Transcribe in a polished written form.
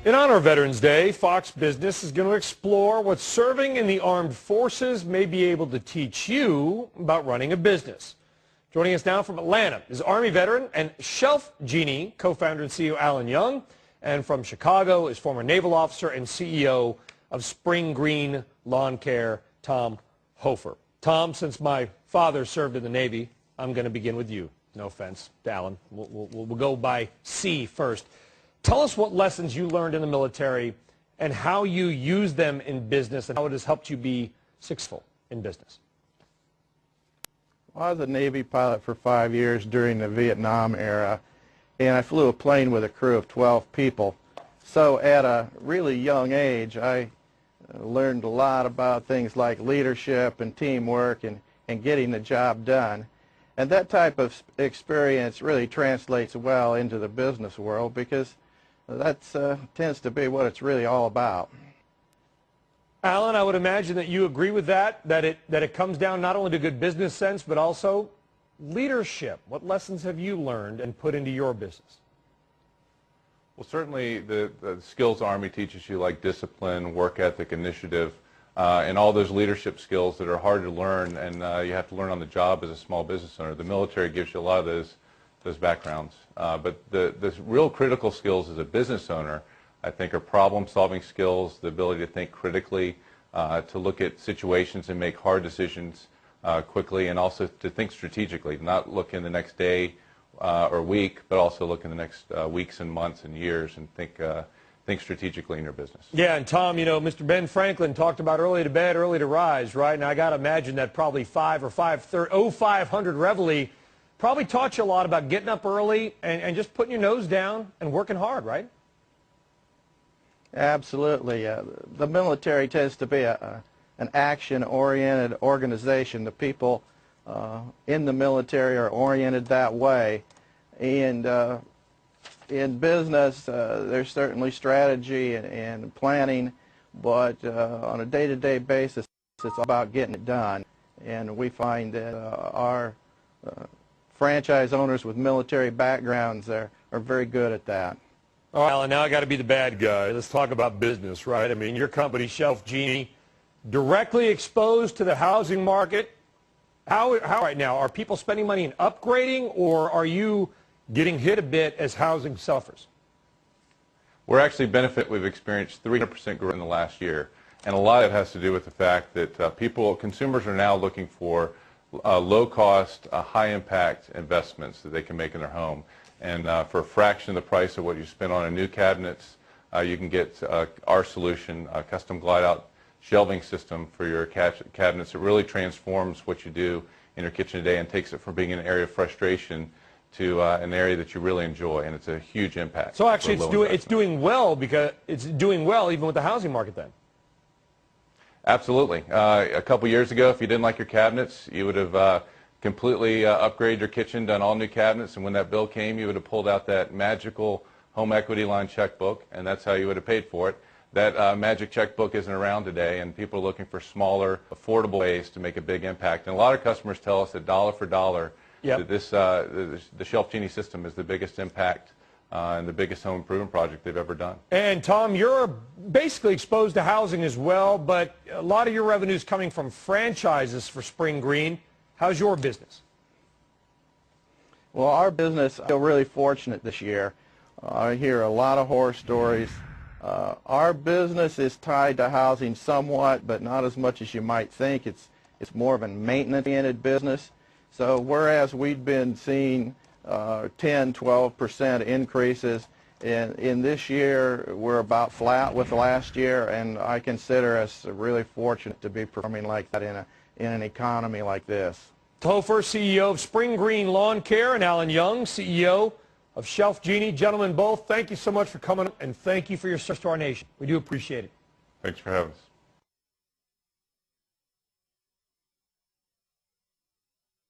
In honor of Veterans Day, Fox Business is going to explore what serving in the armed forces may be able to teach you about running a business. Joining us now from Atlanta is Army veteran and ShelfGenie co-founder and CEO Allan Young, and from Chicago is former naval officer and CEO of Spring Green Lawn Care, Tom Hofer. Tom, since my father served in the Navy, I'm going to begin with you. No offense to Allan. We'll go by C first. Tell us what lessons you learned in the military and how you use them in business and how it has helped you be successful in business. Well, I was a Navy pilot for 5 years during the Vietnam era, and I flew a plane with a crew of 12 people. So at a really young age, I learned a lot about things like leadership and teamwork and getting the job done. And that type of experience really translates well into the business world because that tends to be what it's really all about. Allan, I would imagine that you agree with that it comes down not only to good business sense, but also leadership. What lessons have you learned and put into your business? Well, certainly the skills the Army teaches you, like discipline, work ethic, initiative, and all those leadership skills that are hard to learn, and you have to learn on the job as a small business owner. The military gives you a lot of those backgrounds. But the real critical skills as a business owner, I think, are problem-solving skills, the ability to think critically, to look at situations and make hard decisions quickly, and also to think strategically, not look in the next day or week, but also look in the next weeks and months and years and think strategically in your business. Yeah, and Tom, you know, Mr. Ben Franklin talked about early to bed, early to rise, right? And I got to imagine that probably 500 Reveille probably taught you a lot about getting up early and just putting your nose down and working hard, right? Absolutely. The military tends to be an action-oriented organization. The people in the military are oriented that way. And in business, there's certainly strategy and planning, but on a day-to-day basis, it's all about getting it done. And we find that our franchise owners with military backgrounds are very good at that. All right, Allan, now I got to be the bad guy. Let's talk about business, right? I mean, your company, ShelfGenie, directly exposed to the housing market. How right now? Are people spending money in upgrading, or are you getting hit a bit as housing suffers? We're actually we've experienced 300% growth in the last year, and a lot of it has to do with the fact that consumers are now looking for low-cost, high-impact investments that they can make in their home. And for a fraction of the price of what you spend on a new cabinets, you can get our solution, a custom glide-out shelving system for your cabinets. It really transforms what you do in your kitchen today and takes it from being an area of frustration to an area that you really enjoy, and it's a huge impact. So actually it's doing well because it's doing well even with the housing market then. Absolutely. A couple years ago, if you didn't like your cabinets, you would have completely upgraded your kitchen, done all new cabinets, and when that bill came, you would have pulled out that magical home equity line checkbook, and that's how you would have paid for it. That magic checkbook isn't around today, and people are looking for smaller, affordable ways to make a big impact. And a lot of customers tell us that dollar for dollar, that the ShelfGenie system is the biggest impact and the biggest home improvement project they've ever done. And Tom, you're basically exposed to housing as well, but a lot of your revenue is coming from franchises for Spring Green. How's your business? Well, our business, I feel really fortunate this year. I hear a lot of horror stories. Our business is tied to housing somewhat, but not as much as you might think. It's more of a maintenance-oriented business. So whereas we've been seeing 10-12% increases, in this year we're about flat with last year, and I consider us really fortunate to be performing like that in an economy like this. Hofer, CEO of Spring Green Lawn Care, and Allan Young, CEO of ShelfGenie. Gentlemen, both, thank you so much for coming, and thank you for your service to our nation. We do appreciate it. Thanks for having us.